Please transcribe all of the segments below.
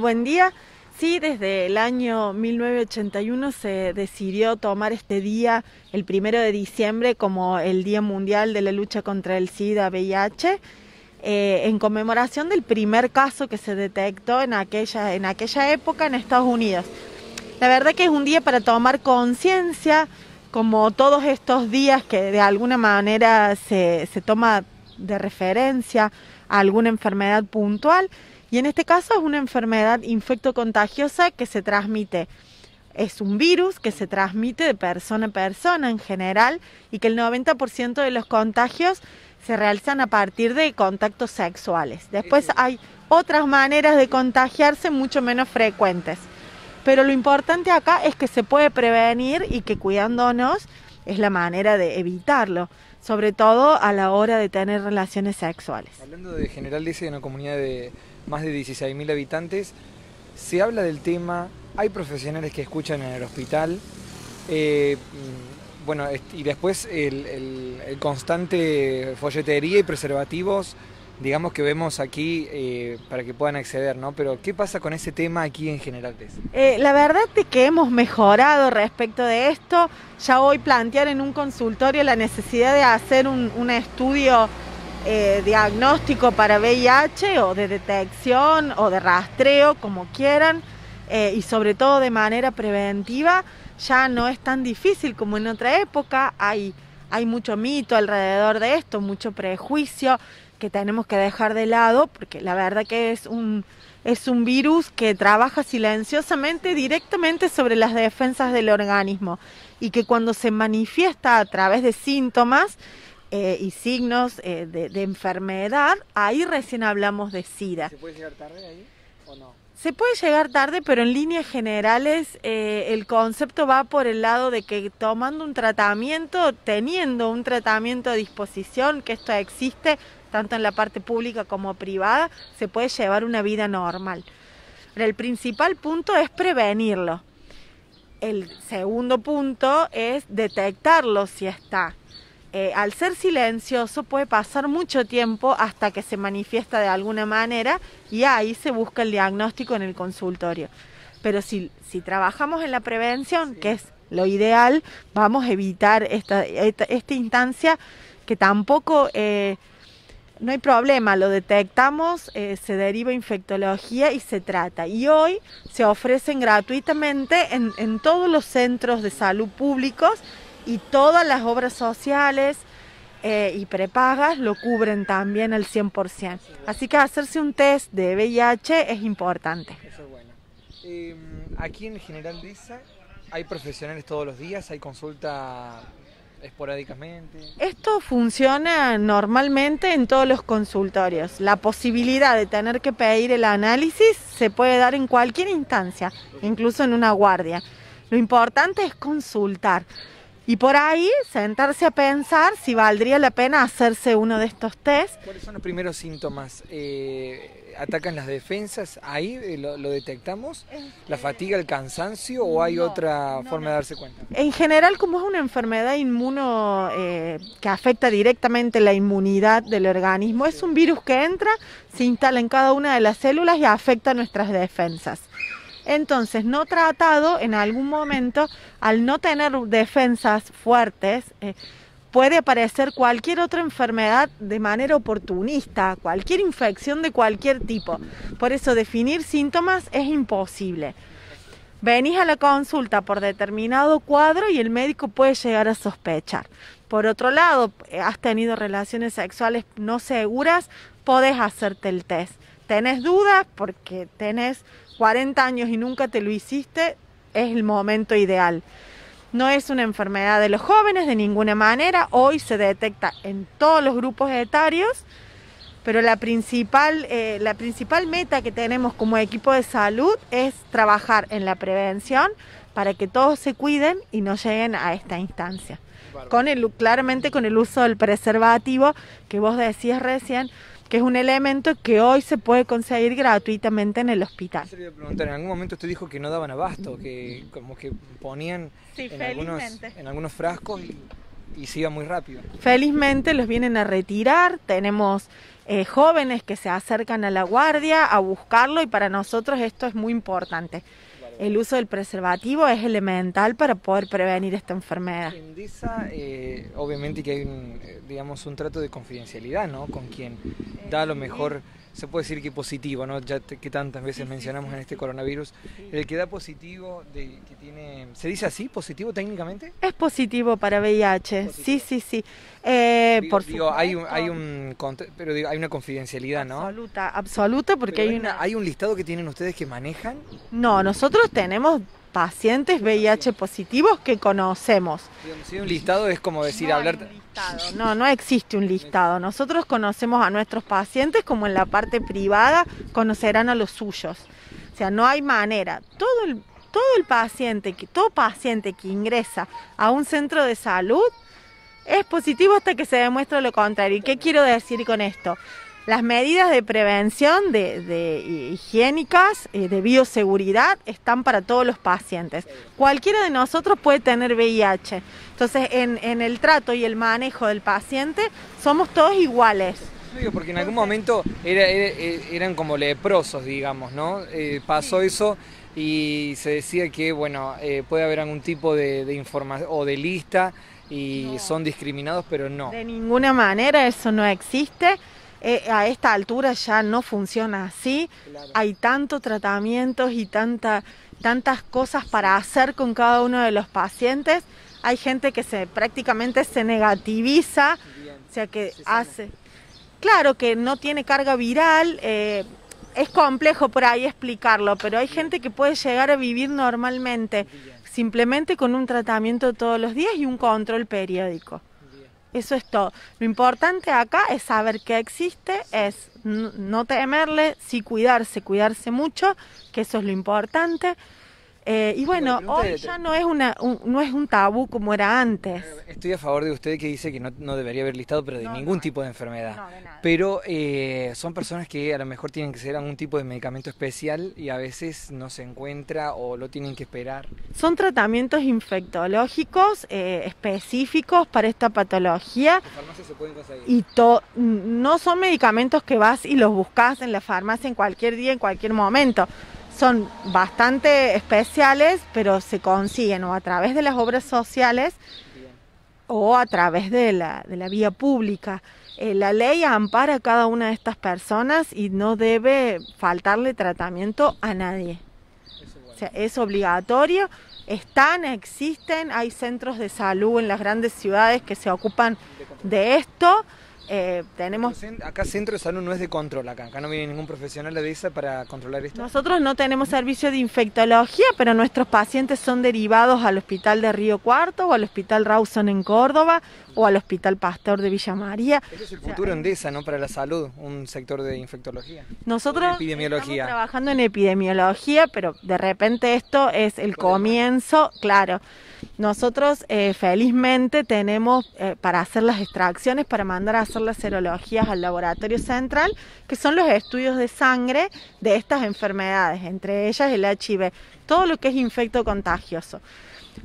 Buen día. Sí, desde el año 1981 se decidió tomar este día, el 1 de diciembre, como el Día Mundial de la Lucha contra el SIDA-VIH, en conmemoración del primer caso que se detectó en aquella época en Estados Unidos. La verdad que es un día para tomar conciencia, como todos estos días que de alguna manera se toma de referencia a alguna enfermedad puntual. Y en este caso es una enfermedad infectocontagiosa que se transmite, es un virus que se transmite de persona a persona en general y que el 90% de los contagios se realizan a partir de contactos sexuales. Después hay otras maneras de contagiarse mucho menos frecuentes. Pero lo importante acá es que se puede prevenir y que cuidándonos es la manera de evitarlo, sobre todo a la hora de tener relaciones sexuales. Hablando de General Deza, de una comunidad de más de 16.000 habitantes, se habla del tema, hay profesionales que escuchan en el hospital, bueno, y después el constante folletería y preservativos, digamos que vemos aquí para que puedan acceder, ¿no? Pero ¿qué pasa con ese tema aquí en General Deza? La verdad es que hemos mejorado respecto de esto. Ya hoy plantear en un consultorio la necesidad de hacer un estudio diagnóstico para VIH o de detección o de rastreo, como quieran, y sobre todo de manera preventiva, ya no es tan difícil como en otra época. Hay mucho mito alrededor de esto, mucho prejuicio que tenemos que dejar de lado, porque la verdad que es un virus que trabaja silenciosamente directamente sobre las defensas del organismo y que cuando se manifiesta a través de síntomas y signos de enfermedad, ahí recién hablamos de SIDA. ¿Se puede llegar tarde ahí o no? Se puede llegar tarde, pero en líneas generales el concepto va por el lado de que tomando un tratamiento, teniendo un tratamiento a disposición, que esto existe tanto en la parte pública como privada, se puede llevar una vida normal. Pero el principal punto es prevenirlo. El segundo punto es detectarlo si está. Al ser silencioso puede pasar mucho tiempo hasta que se manifiesta de alguna manera y ahí se busca el diagnóstico en el consultorio. Pero si trabajamos en la prevención, que es lo ideal, vamos a evitar esta instancia que tampoco, no hay problema, lo detectamos, se deriva infectología y se trata. Y hoy se ofrecen gratuitamente en todos los centros de salud públicos, y todas las obras sociales y prepagas lo cubren también al 100%. Así que hacerse un test de VIH es importante. Eso es bueno. Aquí en General Deza hay profesionales todos los días, hay consulta esporádicamente. Esto funciona normalmente en todos los consultorios. La posibilidad de tener que pedir el análisis se puede dar en cualquier instancia, incluso en una guardia. Lo importante es consultar. Y por ahí sentarse a pensar si valdría la pena hacerse uno de estos test. ¿Cuáles son los primeros síntomas? ¿Atacan las defensas? ¿Ahí lo detectamos? ¿La fatiga, el cansancio o hay otra forma de darse cuenta? En general, como es una enfermedad inmuno que afecta directamente la inmunidad del organismo, es un virus que entra, se instala en cada una de las células y afecta nuestras defensas. Entonces, no tratado, en algún momento, al no tener defensas fuertes, puede aparecer cualquier otra enfermedad de manera oportunista, cualquier infección de cualquier tipo. Por eso, definir síntomas es imposible. Venís a la consulta por determinado cuadro y el médico puede llegar a sospechar. Por otro lado, has tenido relaciones sexuales no seguras, podés hacerte el test. ¿Tenés dudas? Porque tenés 40 años y nunca te lo hiciste, es el momento ideal. No es una enfermedad de los jóvenes de ninguna manera, hoy se detecta en todos los grupos etarios, pero la principal meta que tenemos como equipo de salud es trabajar en la prevención para que todos se cuiden y no lleguen a esta instancia. Claramente con el uso del preservativo que vos decías recién, que es un elemento que hoy se puede conseguir gratuitamente en el hospital. Se le iba a preguntar, en algún momento usted dijo que no daban abasto, que como que ponían en algunos frascos y se iba muy rápido. Felizmente los vienen a retirar, tenemos jóvenes que se acercan a la guardia a buscarlo, y para nosotros esto es muy importante. El uso del preservativo es elemental para poder prevenir esta enfermedad. En DESA, obviamente que hay digamos, un trato de confidencialidad, ¿no? Con quien da a lo mejor, se puede decir que positivo, ¿no? Ya que tantas veces mencionamos en este coronavirus, el que da positivo, que tiene, ¿se dice así, positivo técnicamente? Es positivo para VIH, Positivo. sí. Digo, hay una confidencialidad, ¿no? Absoluta, porque ¿Hay un listado que tienen ustedes que manejan? No, nosotros tenemos pacientes VIH positivos que conocemos. Si hay un listado es como decir, hablar... No existe un listado. Nosotros conocemos a nuestros pacientes como en la parte privada conocerán a los suyos. O sea, no hay manera. Todo paciente que ingresa a un centro de salud es positivo hasta que se demuestre lo contrario. ¿Y qué quiero decir con esto? Las medidas de prevención de higiénicas, de bioseguridad, están para todos los pacientes. Cualquiera de nosotros puede tener VIH. Entonces, en el trato y el manejo del paciente, somos todos iguales. Porque en algún momento eran como leprosos, digamos, ¿no? Pasó eso y se decía que, bueno, puede haber algún tipo de información o de lista y son discriminados, pero no. De ninguna manera, eso no existe. A esta altura ya no funciona así. Claro. Hay tantos tratamientos y tantas cosas para hacer con cada uno de los pacientes. Hay gente que prácticamente se negativiza, o sea que hace... Claro que no tiene carga viral, es complejo por ahí explicarlo, pero hay gente que puede llegar a vivir normalmente, simplemente con un tratamiento todos los días y un control periódico. Eso es todo. Lo importante acá es saber que existe, es no temerle, sí cuidarse mucho, que eso es lo importante. Y bueno, hoy ya no es un tabú como era antes. Estoy a favor de usted que dice que no debería haber listado, pero de ningún tipo de enfermedad. No, de nada. Pero son personas que a lo mejor tienen que ser algún tipo de medicamento especial y a veces no se encuentra o lo tienen que esperar. Son tratamientos infectológicos específicos para esta patología. ¿En farmacia se pueden conseguir? Y no son medicamentos que vas y los buscas en la farmacia en cualquier día, en cualquier momento. Son bastante especiales, pero se consiguen o a través de las obras sociales o a través de la vía pública. La ley ampara a cada una de estas personas y no debe faltarle tratamiento a nadie. O sea, es obligatorio. Existen, hay centros de salud en las grandes ciudades que se ocupan de esto. Tenemos... Acá centro de salud no es de control, acá no viene ningún profesional de DESA para controlar esto. Nosotros no tenemos servicio de infectología, pero nuestros pacientes son derivados al Hospital de Río Cuarto o al Hospital Rawson en Córdoba o al Hospital Pasteur de Villa María. Eso es el futuro en DESA, ¿no? Para la salud, un sector de infectología. Nosotros epidemiología. Estamos trabajando en epidemiología, pero de repente esto es el comienzo, claro. Nosotros felizmente tenemos para hacer las extracciones, para mandar a hacer las serologías al laboratorio central, que son los estudios de sangre de estas enfermedades, entre ellas el HIV, todo lo que es infecto contagioso.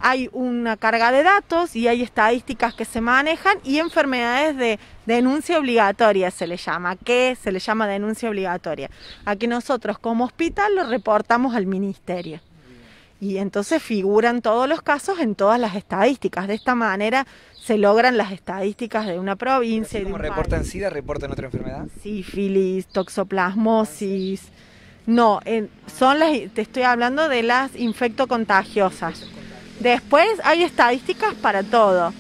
Hay una carga de datos y hay estadísticas que se manejan y enfermedades de denuncia obligatoria se le llama. ¿Qué se le llama denuncia obligatoria? A que nosotros como hospital lo reportamos al ministerio. Y entonces figuran todos los casos en todas las estadísticas. De esta manera se logran las estadísticas de una provincia. ¿Como reportan SIDA, reportan otra enfermedad? Sífilis, toxoplasmosis. No, te estoy hablando de las infectocontagiosas. Después hay estadísticas para todo,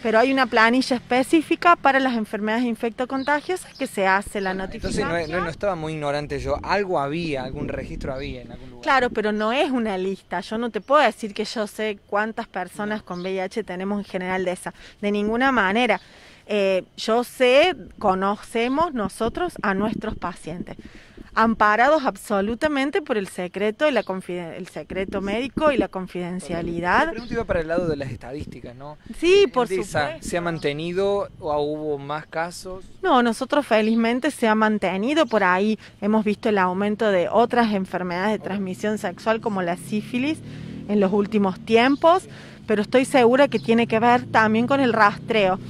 pero hay una planilla específica para las enfermedades infectocontagiosas que se hace la notificación. Entonces no estaba muy ignorante yo, algo había, algún registro había en algún lugar. Claro, pero no es una lista, yo no te puedo decir que yo sé cuántas personas con VIH tenemos en general de ninguna manera. Yo sé, conocemos nosotros a nuestros pacientes, amparados absolutamente por el secreto y el secreto médico y la confidencialidad. La pregunta iba para el lado de las estadísticas, ¿no? Sí, por supuesto. ¿Se ha mantenido o hubo más casos? No, nosotros felizmente se ha mantenido. Por ahí hemos visto el aumento de otras enfermedades de transmisión sexual como la sífilis en los últimos tiempos, pero estoy segura que tiene que ver también con el rastreo.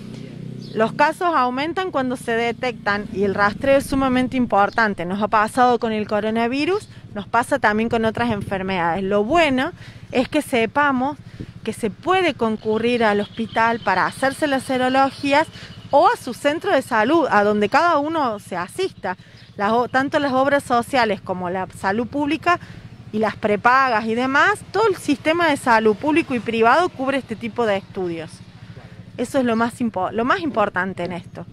Los casos aumentan cuando se detectan y el rastreo es sumamente importante. Nos ha pasado con el coronavirus, nos pasa también con otras enfermedades. Lo bueno es que sepamos que se puede concurrir al hospital para hacerse las serologías o a su centro de salud, a donde cada uno se asista. Tanto las obras sociales como la salud pública y las prepagas y demás, todo el sistema de salud público y privado cubre este tipo de estudios. Eso es lo más importante en esto.